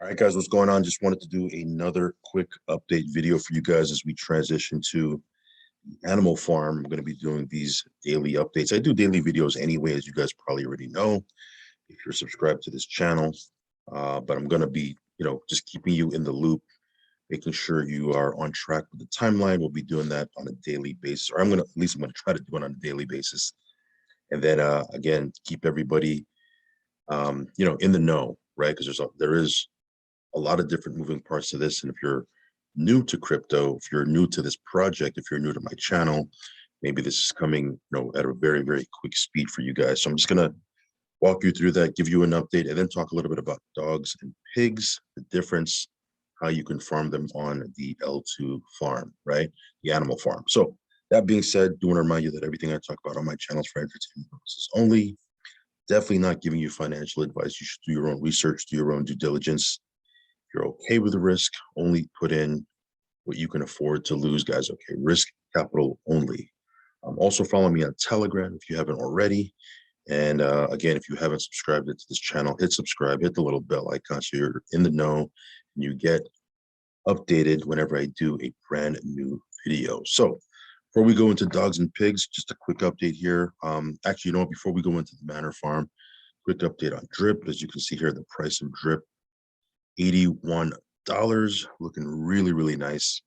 All right, guys, what's going on? Just wanted to do another quick update video for you guys as we transition to the animal farm. I'm going to be doing these daily updates. I do daily videos anyway, as you guys probably already know, if you're subscribed to this channel. But I'm going to be, just keeping you in the loop, making sure you are on track with the timeline. We'll be doing that on a daily basis, or at least I'm going to try to do it on a daily basis. And then, again, keep everybody, in the know, right? Because there is a lot of different moving parts to this. And if you're new to crypto, if you're new to this project, if you're new to my channel, maybe this is coming, at a very, very quick speed for you guys. So I'm just going to walk you through that, give you an update, and then talk a little bit about dogs and pigs, the difference, how you can farm them on the L2 farm, right? The animal farm. So that being said, do want to remind you that everything I talk about on my channel is for entertainment purposes only. Definitely not giving you financial advice. You should do your own research, do your own due diligence. If you're okay with the risk, only put in what you can afford to lose, guys. Okay, risk capital only. Also follow me on Telegram if you haven't already. And again, if you haven't subscribed to this channel, hit subscribe, hit the little bell icon so you're in the know and you get updated whenever I do a brand new video. So before we go into dogs and pigs, just a quick update here. Actually, before we go into the Manor farm, quick update on drip. As you can see here, the price of drip, $81, looking really, really nice.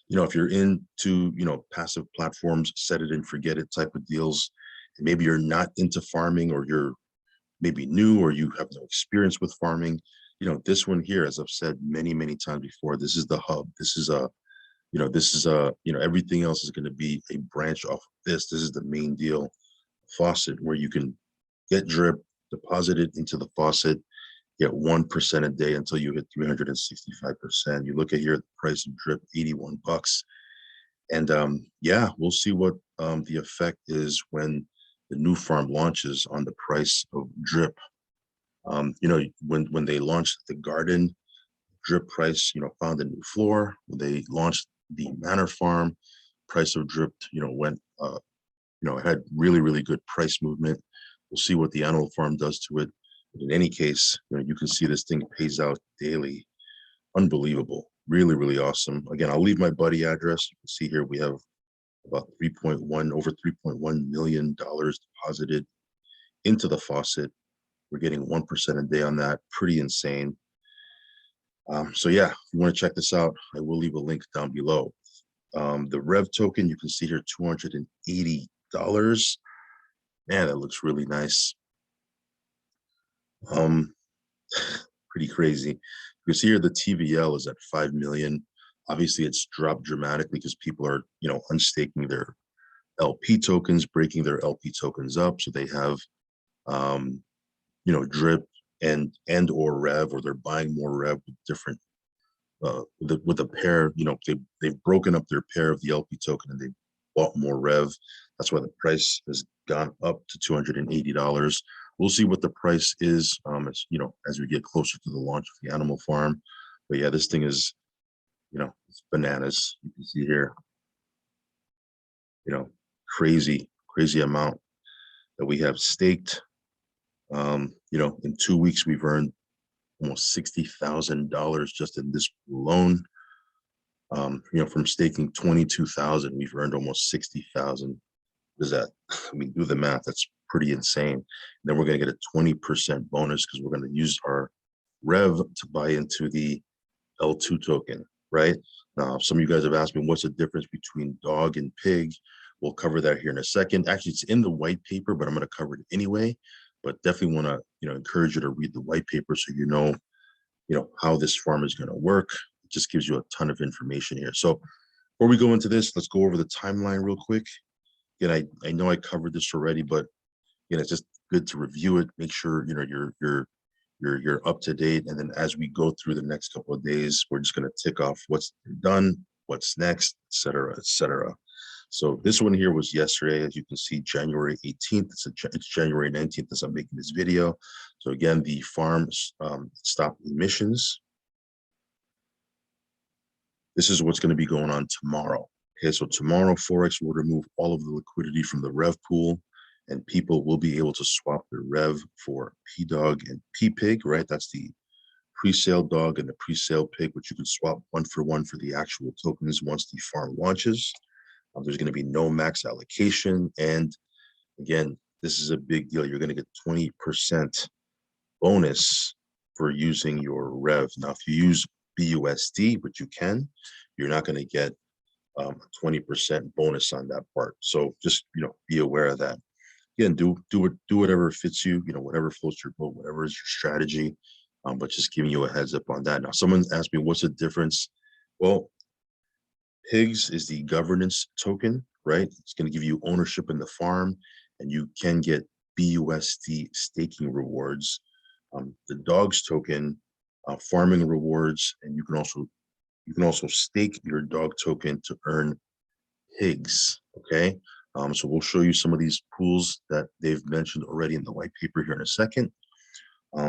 If you're into, passive platforms, set it and forget it type of deals, and maybe you're not into farming, or you're maybe new, or you have no experience with farming, this one here, as I've said many, many times before, this is the hub. This is everything else is going to be a branch off of this. This is the main deal faucet, where you can get drip, deposit it into the faucet, get 1% a day until you hit 365%. You look at here, the price of drip, $81. And yeah, we'll see what the effect is when the new farm launches on the price of drip. When they launched the garden, drip price, found a new floor. When they launched the Manor farm, price of drip, went, it had really, really good price movement. We'll see what the animal farm does to it. But in any case, you can see this thing pays out daily. Unbelievable. Really, really awesome. Again, I'll leave my buddy address. You can see here we have about over $3.1 million deposited into the faucet. We're getting 1% a day on that. Pretty insane. So yeah, if you want to check this out, I will leave a link down below. The REV token, you can see here, $280. Man, that looks really nice. Pretty crazy. You can see here the TVL is at 5 million. Obviously, it's dropped dramatically because people are, unstaking their LP tokens, breaking their LP tokens up, so they have, drip and or REV, or they're buying more REV with different, with a pair. They've broken up their pair of the LP token and they bought more REV. That's why the price has gone up to $280. We'll see what the price is, as we get closer to the launch of the animal farm. But yeah, this thing is, it's bananas. You can see here, crazy amount that we have staked. In 2 weeks, we've earned almost $60,000 just in this alone. From staking 22,000, we've earned almost 60,000. What is that? I mean, do the math. That's pretty insane. And then we're going to get a 20% bonus because we're going to use our REV to buy into the L2 token, right? Now, some of you guys have asked me, what's the difference between dog and pig? We'll cover that here in a second. Actually, it's in the white paper, but I'm going to cover it anyway. But definitely want to, encourage you to read the white paper so you know how this farm is going to work. It just gives you a ton of information here. So before we go into this, let's go over the timeline real quick. Again, I know I covered this already, but it's just good to review it. Make sure you're up to date. And then as we go through the next couple of days, we're just going to tick off what's done, what's next, et cetera, et cetera. So this one here was yesterday, as you can see, January 18th. It's January 19th as I'm making this video. So again, the farm stopped emissions. This is what's going to be going on tomorrow. Okay, so tomorrow, Forex will remove all of the liquidity from the REV pool. and people will be able to swap their rev for p-dog and p-pig, right? That's the pre-sale dog and the pre-sale pig, which you can swap one for the actual tokens once the farm launches. There's going to be no max allocation, and again, this is a big deal. You're going to get 20% bonus for using your rev. Now, if you use BUSD, which you can, you're not going to get a 20% bonus on that part. So just, be aware of that. Again, do whatever fits you, whatever floats your boat, whatever is your strategy. But just giving you a heads up on that. Now, someone asked me, what's the difference? Well, Pigs is the governance token, right? It's going to give you ownership in the farm, and you can get BUSD staking rewards. The dogs token, farming rewards, and you can also stake your dog token to earn pigs. Okay, so we'll show you some of these pools that they've mentioned already in the white paper here in a second.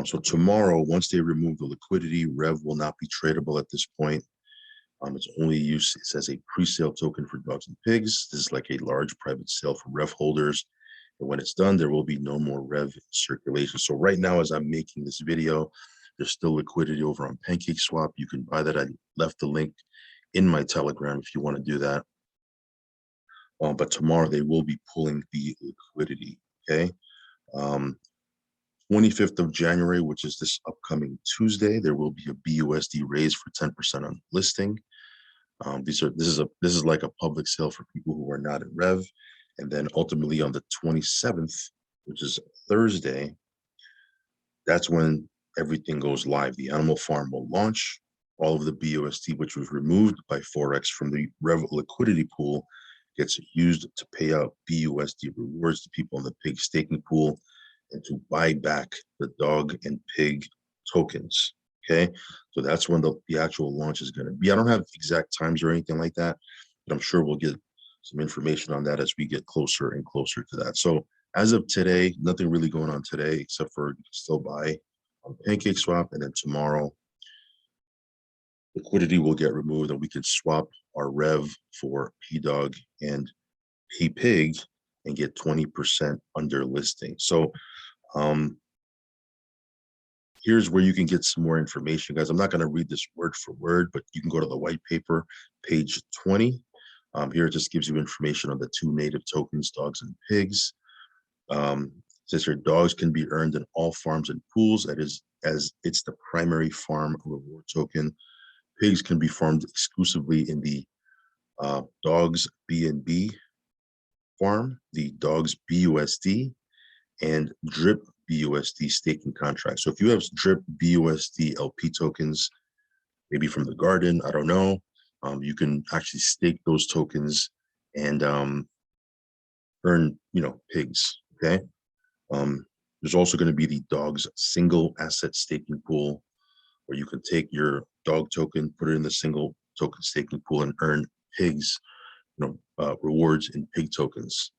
So tomorrow, once they remove the liquidity, REV will not be tradable at this point. It's only used as a pre-sale token for dogs and pigs. This is like a large private sale for REV holders. And when it's done, there will be no more REV circulation. So right now, as I'm making this video, there's still liquidity over on PancakeSwap. You can buy that. I left the link in my Telegram if you want to do that. But tomorrow they will be pulling the liquidity. Okay. 25th of January, which is this upcoming Tuesday, there will be a BUSD raise for 10% on listing. This is like a public sale for people who are not in REV. And then ultimately on the 27th, which is Thursday, that's when everything goes live. The animal farm will launch. All of the BUSD, which was removed by Forex from the REV liquidity pool, gets used to pay out BUSD rewards to people in the pig staking pool and to buy back the dog and pig tokens. Okay, so that's when the actual launch is going to be. I don't have exact times or anything like that, but I'm sure we'll get some information on that as we get closer and closer to that. So as of today, nothing really going on today except for you can still buy on PancakeSwap, and then tomorrow liquidity will get removed and we can swap our REV for P-Dog and P-Pig and get 20% under listing. So here's where you can get some more information, guys. I'm not going to read this word for word, but you can go to the white paper, page 20. Here it just gives you information on the two native tokens, dogs and pigs. Says your dogs can be earned in all farms and pools. That is, as it's the primary farm reward token. Pigs can be farmed exclusively in the dogs BNB farm, the dogs BUSD, and drip BUSD staking contract. So if you have drip BUSD LP tokens, maybe from the garden, I don't know, you can actually stake those tokens and earn, pigs. Okay. There's also going to be the dogs single asset staking pool, where you can take your dog token, put it in the single token staking pool, and earn pigs, rewards in pig tokens.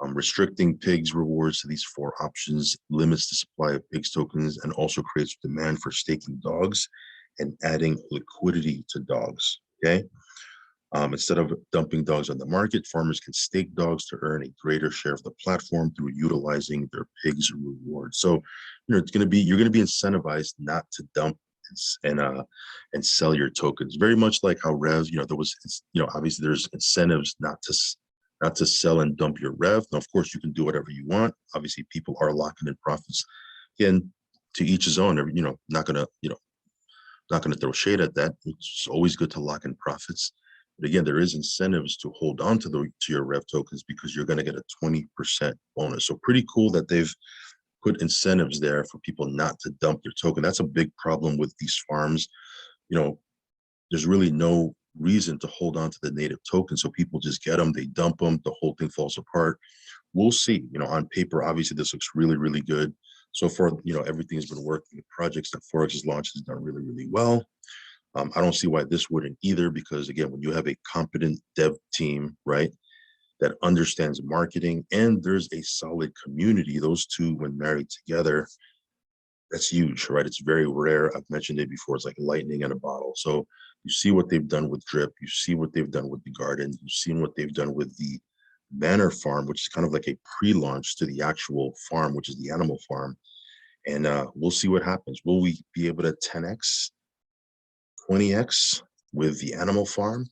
Restricting pigs rewards to these four options limits the supply of pigs tokens and also creates demand for staking dogs and adding liquidity to dogs. Okay. Instead of dumping dogs on the market, farmers can stake dogs to earn a greater share of the platform through utilizing their pigs rewards. So, you're going to be incentivized not to dump and sell your tokens. Very much like how REV, there was, obviously there's incentives not to sell and dump your REV. Now, of course, you can do whatever you want. Obviously, people are locking in profits. Again, to each his own. Not gonna throw shade at that. It's always good to lock in profits. But again, there is incentives to hold on to your REV tokens because you're going to get a 20% bonus. So pretty cool that they've put incentives there for people not to dump their token. That's a big problem with these farms. There's really no reason to hold on to the native token. So people just get them, they dump them, the whole thing falls apart. We'll see. On paper, obviously this looks really, really good. So far, everything has been working. The projects that Forex has launched has done really, really well. I don't see why this wouldn't either, because again, when you have a competent dev team, right, that understands marketing and there's a solid community, those two, when married together, that's huge, right? It's very rare. I've mentioned it before. It's like lightning in a bottle. So you see what they've done with Drip. You see what they've done with the Garden. You've seen what they've done with the Manor farm, which is kind of like a pre-launch to the actual farm, which is the animal farm. And we'll see what happens. Will we be able to 10x, 20x with the animal farm?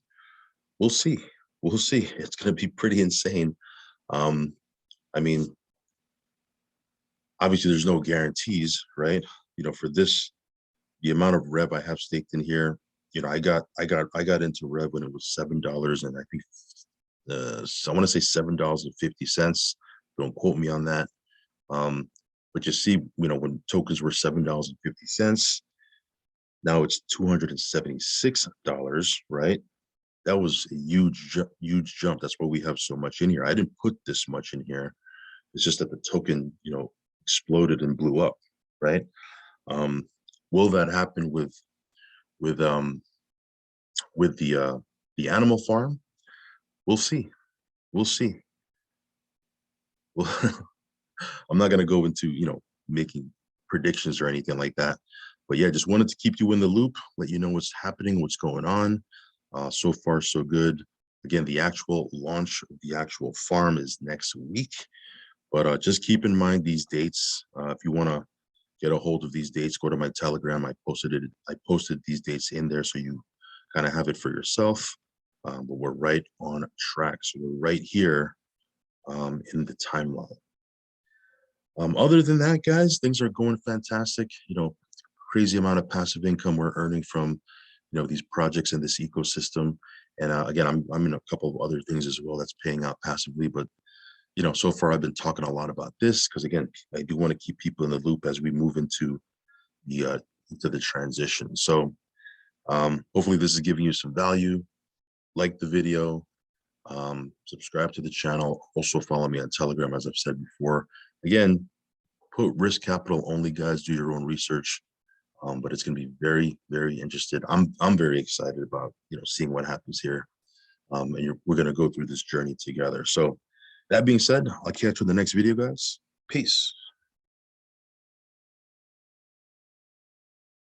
We'll see. We'll see. It's going to be pretty insane. I mean, obviously there's no guarantees, right? For this, the amount of REV I have staked in here, I got into REV when it was $7, and I think so I want to say $7.50. Don't quote me on that. But you see, when tokens were $7.50, now it's $276, right? That was a huge jump. That's why we have so much in here. I didn't put this much in here. It's just that the token, exploded and blew up, right? Will that happen with the animal farm? We'll see. We'll see. Well, I'm not going to go into making predictions or anything like that, but yeah, just wanted to keep you in the loop, let you know what's happening, what's going on. So far so good. Again, the actual launch of the actual farm is next week, but just keep in mind these dates. If you want to get a hold of these dates, go to my Telegram. I posted these dates in there, so you kind of have it for yourself. But we're right on track, so we're right here in the timeline. Other than that, guys, things are going fantastic. Crazy amount of passive income we're earning from these projects in this ecosystem. And again, I'm in a couple of other things as well that's paying out passively, but so far I've been talking a lot about this because, again, I do want to keep people in the loop as we move into the transition. So hopefully this is giving you some value. Like the video, subscribe to the channel. Also follow me on Telegram, as I've said before. Again, put risk capital only, guys. Do your own research. But it's going to be very, very interested. I'm very excited about seeing what happens here. And we're going to go through this journey together. So that being said, I'll catch you in the next video, guys. Peace.